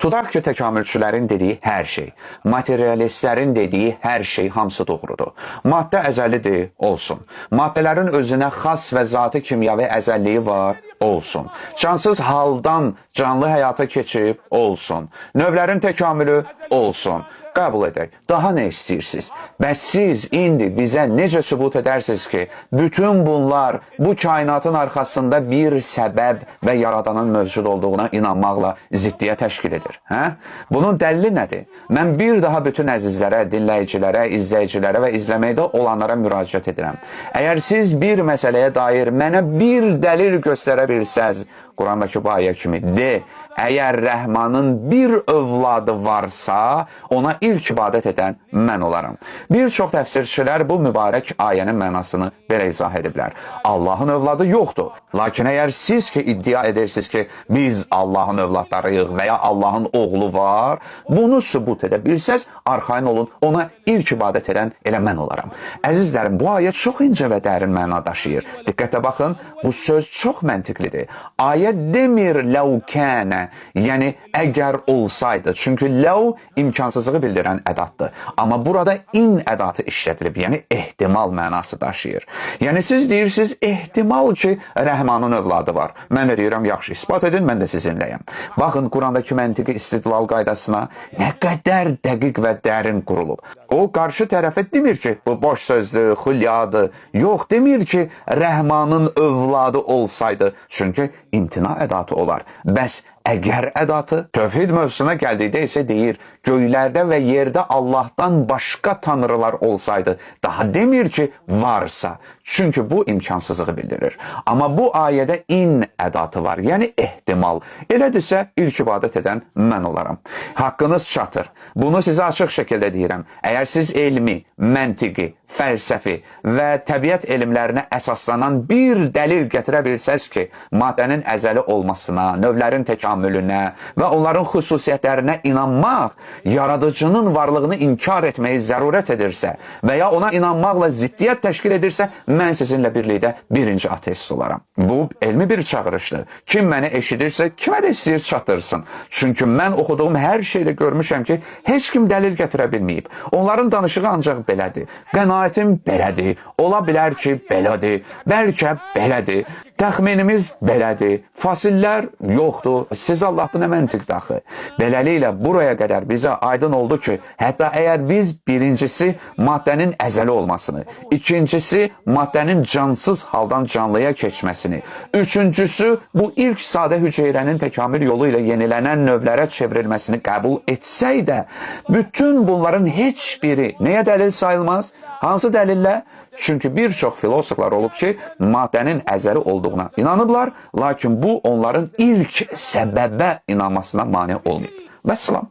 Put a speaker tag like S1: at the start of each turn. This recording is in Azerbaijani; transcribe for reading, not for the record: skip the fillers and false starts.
S1: Tudaq ki, təkamülçülərin dediyi hər şey, materialistlərin dediyi hər şey hamısı doğrudur. Maddə əzəlidir, olsun. Maddələrin özünə xas və zati kimyəvi əzəlliyi var, olsun. Cansız haldan canlı həyata keçib, olsun. Növlərin təkamülü, olsun. Qəbul edək. Daha nə istəyirsiniz? Bəs siz indi bizə necə sübut edərsiniz ki, bütün bunlar bu kainatın arxasında bir səbəb və yaradanın mövcud olduğuna inanmaqla ziddiyə təşkil edir? Hə? Bunun dəlili nədir? Mən bir daha bütün əzizlərə, dinləyicilərə, izləyicilərə və izləməkdə olanlara müraciət edirəm. Əgər siz bir məsələyə dair mənə bir dəlil göstərə bilsəz, Qurandakı bu ayə kimi de, əgər Rəhmanın bir övladı varsa, ona ilk ibadət edən mən olaram. Bir çox təfsirçilər bu mübarək ayənin mənasını belə izah ediblər. Allahın övladı yoxdur. Lakin əgər siz ki iddia edirsiniz ki, biz Allahın övladlarıyıq və ya Allahın oğlu var, bunu sübut edə bilsəz, arxayın olun, ona ilk ibadət edən elə mən olaram. Əzizlərim, bu ayə çox incə və dərin məna daşıyır. Diqqətə baxın, bu söz çox məntiqlidir. Ayə demir ləvkənə, yəni əgər olsaydı. Çünki ləv imkansızlığı bildirən ədatdır. Amma burada in ədatı işlədilib, yəni ehtimal mənası daşıyır. Yəni siz deyirsiniz, ehtimal ki, Rəhmanın övladı var. Mən də deyirəm, yaxşı, ispat edin, mən də sizinləyəm. Baxın, Qurandakı məntiqi istidlal qaydasına nə qədər dəqiq və dərin qurulub. O, qarşı tərəfə demir ki, bu boş sözdür, xülyadır. Yox, demir ki, Rəhmanın övladı olsaydı. Çünki imtina ədatı olar. Bəs əgər ədatı tövhid mövzusuna gəldikdə isə deyir, göylərdə və yerdə Allahdan başqa tanrılar olsaydı, daha demir ki, varsa. Çünki bu imkansızlığı bildirir. Amma bu ayədə in ədatı var, yəni ehtimal. Elədirsə, ilk ibadət edən mən olaram. Haqqınız çatır. Bunu sizə açıq şəkildə deyirəm. Əgər siz elmi, məntiqi, fəlsəfi və təbiət elmlərinə əsaslanan bir dəlil gətirə bilsəz ki, maddənin əzəli olmasına, növlərin təkamülünə və onların xüsusiyyətlərinə inanmaq yaradıcının varlığını inkar etməyi zərurət edirsə və ya ona inanmaqla ziddiyyət təşkil edirsə, mən sizinlə birlikdə birinci ateist olaram. Bu, elmi bir çağırışdır. Kim məni eşidirsə, kimə də istəyir çatırsın. Çünki mən oxuduğum hər şeydə görmüşəm ki, heç kim dəlil gətirə bilməyib. Onların danışığı ancaq belədir. Qənaətim belədir. Ola bilər ki, belədir. Bəlkə belədir. Təxminimiz belədir. Fasillər yoxdur. Siz Allah bu nə məntiqdir axı. Beləliklə, buraya qədər bizə aydın oldu ki, hətta əgər biz birincisi maddənin əzəli olmasını, ikincisi maddənin cansız haldan canlıya keçməsini, üçüncüsü bu ilk sadə hüceyrənin təkamül yolu ilə yenilənən növlərə çevrilməsini qəbul etsək də, bütün bunların heç biri nəyə dəlil sayılmaz? Hansı dəlillə? Çünki bir çox filosoflar olub ki, maddənin əzəli olduğuna inanıblar, lakin bu onların ilk səbəbə inanmasına mane olmayıb. Vəssalam.